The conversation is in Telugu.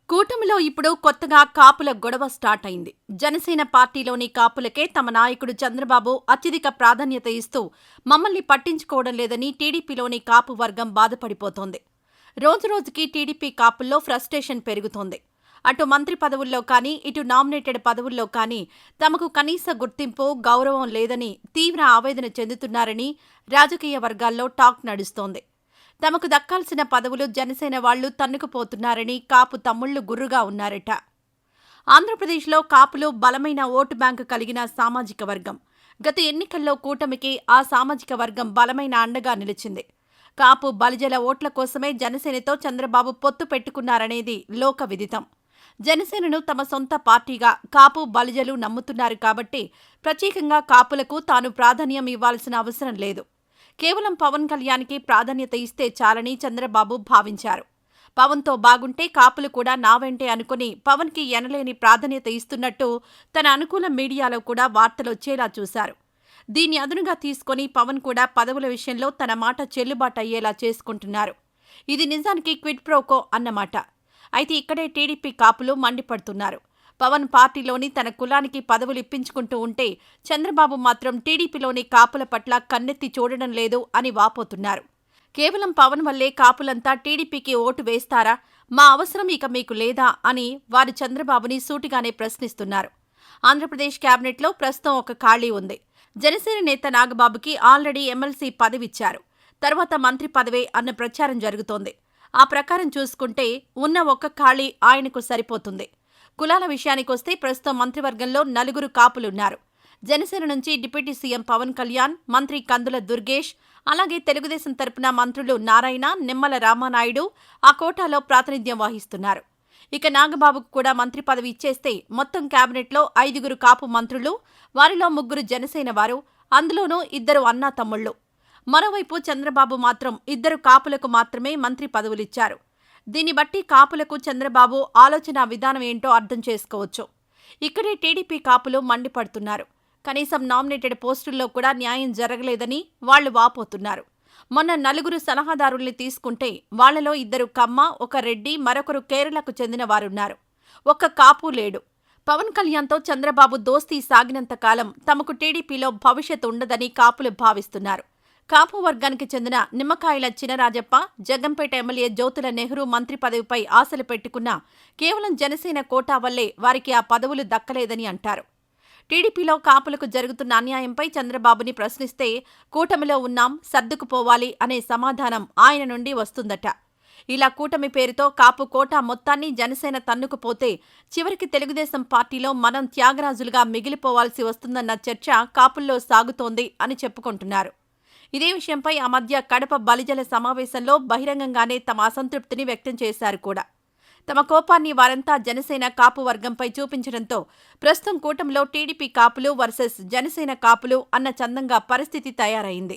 కూటమిలో ఇప్పుడు కొత్తగా కాపుల గొడవ స్టార్ట్ అయింది. జనసేన పార్టీలోని కాపులకే తమ నాయకుడు చంద్రబాబు అత్యధిక ప్రాధాన్యత ఇస్తూ మమ్మల్ని పట్టించుకోవడం లేదని టీడీపీలోని కాపు వర్గం బాధపడిపోతోంది. రోజురోజుకి టీడీపీ కాపుల్లో ఫ్రస్ట్రేషన్ పెరుగుతోంది. అటు మంత్రి పదవుల్లో కానీ, ఇటు నామినేటెడ్ పదవుల్లో కానీ తమకు కనీస గుర్తింపు, గౌరవం లేదని తీవ్ర ఆవేదన చెందుతున్నారని రాజకీయ వర్గాల్లో టాక్ నడుస్తోంది. తమకు దక్కాల్సిన పదవులు జనసేన వాళ్లు తన్నుకుపోతున్నారని కాపు తమ్ముళ్లు గుర్రుగా ఉన్నారట. ఆంధ్రప్రదేశ్లో కాపులు బలమైన ఓటు బ్యాంకు కలిగిన సామాజిక వర్గం. గత ఎన్నికల్లో కూటమికి ఆ సామాజిక వర్గం బలమైన అండగా నిలిచింది. కాపు బలిజల ఓట్ల కోసమే జనసేనతో చంద్రబాబు పొత్తు పెట్టుకున్నారనేది లోక విదితం. జనసేనను తమ సొంత పార్టీగా కాపు బలిజలు నమ్ముతున్నారు కాబట్టి ప్రత్యేకంగా కాపులకు తాను ప్రాధాన్యం ఇవ్వాల్సిన అవసరం లేదు. కేవలం పవన్ కళ్యాణ్కి ప్రాధాన్యత ఇస్తే చాలని చంద్రబాబు భావించారు. పవన్తో బాగుంటే కాపులు కూడా నా వెంటే అనుకుని పవన్కి ఎనలేని ప్రాధాన్యత ఇస్తున్నట్టు తన అనుకూల మీడియాలో కూడా వార్తలొచ్చేలా చూశారు. దీన్ని అదునుగా తీసుకుని పవన్ కూడా పదవుల విషయంలో తన మాట చెల్లుబాటయ్యేలా చేసుకుంటున్నారు. ఇది నిజానికి క్విడ్ ప్రోకో అన్నమాట. అయితే ఇక్కడే టీడీపీ కాపులు మండిపడుతున్నారు. పవన్ పార్టీలోని తన కులానికి పదవులు ఇప్పించుకుంటూ ఉంటే చంద్రబాబు మాత్రం టీడీపీలోని కాపుల పట్ల కన్నెత్తి చూడడం లేదు అని వాపోతున్నారు. కేవలం పవన్ వల్లే కాపులంతా టీడీపీకి ఓటు వేస్తారా? మా అవసరం ఇక మీకు లేదా అని వారు చంద్రబాబుని సూటిగానే ప్రశ్నిస్తున్నారు. ఆంధ్రప్రదేశ్ కేబినెట్లో ప్రస్తుతం ఒక ఖాళీ ఉంది. జనసేన నేత నాగబాబుకి ఆల్రెడీ ఎమ్మెల్సీ పదవిచ్చారు. తర్వాత మంత్రి పదవే అన్న ప్రచారం జరుగుతోంది. ఆ ప్రకారం చూసుకుంటే ఉన్న ఒక్క ఖాళీ ఆయనకు సరిపోతుంది. కులాల విషయానికొస్తే ప్రస్తుతం మంత్రివర్గంలో 4 కాపులున్నారు. జనసేన నుంచి డిప్యూటీ సీఎం పవన్ కళ్యాణ్, మంత్రి కందుల దుర్గేష్, అలాగే తెలుగుదేశం తరపున మంత్రులు నారాయణ, నిమ్మల రామానాయుడు ఆ కోటాలో ప్రాతినిధ్యం వహిస్తున్నారు. ఇక నాగబాబుకు కూడా మంత్రి పదవి ఇచ్చేస్తే మొత్తం కేబినెట్లో 5 కాపు మంత్రులు, వారిలో 3 జనసేన వారు, అందులోనూ 2 అన్నా తమ్ముళ్లు. మరోవైపు చంద్రబాబు మాత్రం 2 కాపులకు మాత్రమే మంత్రి పదవులిచ్చారు. దీన్ని బట్టి కాపులకు చంద్రబాబు ఆలోచన విధానం ఏంటో అర్థం చేసుకోవచ్చు. ఇక్కడే టీడీపీ కాపులు మండిపడుతున్నారు. కనీసం నామినేటెడ్ పోస్టుల్లో కూడా న్యాయం జరగలేదని వాళ్లు వాపోతున్నారు. మొన్న 4 సలహాదారుల్ని తీసుకుంటే వాళ్లలో 2 కమ్మ, 1 రెడ్డి, మరొకరు కేరళకు చెందిన వారున్నారు. ఒక్క కాపు లేడు. పవన్ కళ్యాణ్తో చంద్రబాబు దోస్తీ సాగినంతకాలం తమకు టీడీపీలో భవిష్యత్ ఉండదని కాపులు భావిస్తున్నారు. కాపు వర్గానికి చెందిన నిమ్మకాయల చినరాజప్ప, జగంపేట ఎమ్మెల్యే జ్యోతుల నెహ్రూ మంత్రి పదవిపై ఆశలు పెట్టుకున్నా కేవలం జనసేన కోటా వల్లే వారికి ఆ పదవులు దక్కలేదని అంటారు. టీడీపీలో కాపులకు జరుగుతున్న అన్యాయంపై చంద్రబాబుని ప్రశ్నిస్తే కూటమిలో ఉన్నాం, సర్దుకుపోవాలి అనే సమాధానం ఆయన నుండి వస్తుందట. ఇలా కూటమి పేరుతో కాపు కోటా మొత్తాన్ని జనసేన తన్నుకుపోతే చివరికి తెలుగుదేశం పార్టీలో మనం త్యాగరాజులుగా మిగిలిపోవాల్సి వస్తుందన్న చర్చ కాపుల్లో సాగుతోంది అని చెప్పుకుంటున్నారు. ఇదే విషయంపై ఆ మధ్య కడప బలిజల సమావేశంలో బహిరంగంగానే తమ అసంతృప్తిని వ్యక్తం చేశారు కూడా. తమ కోపాన్ని వారంతా జనసేన కాపు వర్గంపై చూపించడంతో ప్రస్తుతం కూటమిలో టీడీపీ కాపులు వర్సెస్ జనసేన కాపులు అన్న చందంగా పరిస్థితి తయారైంది.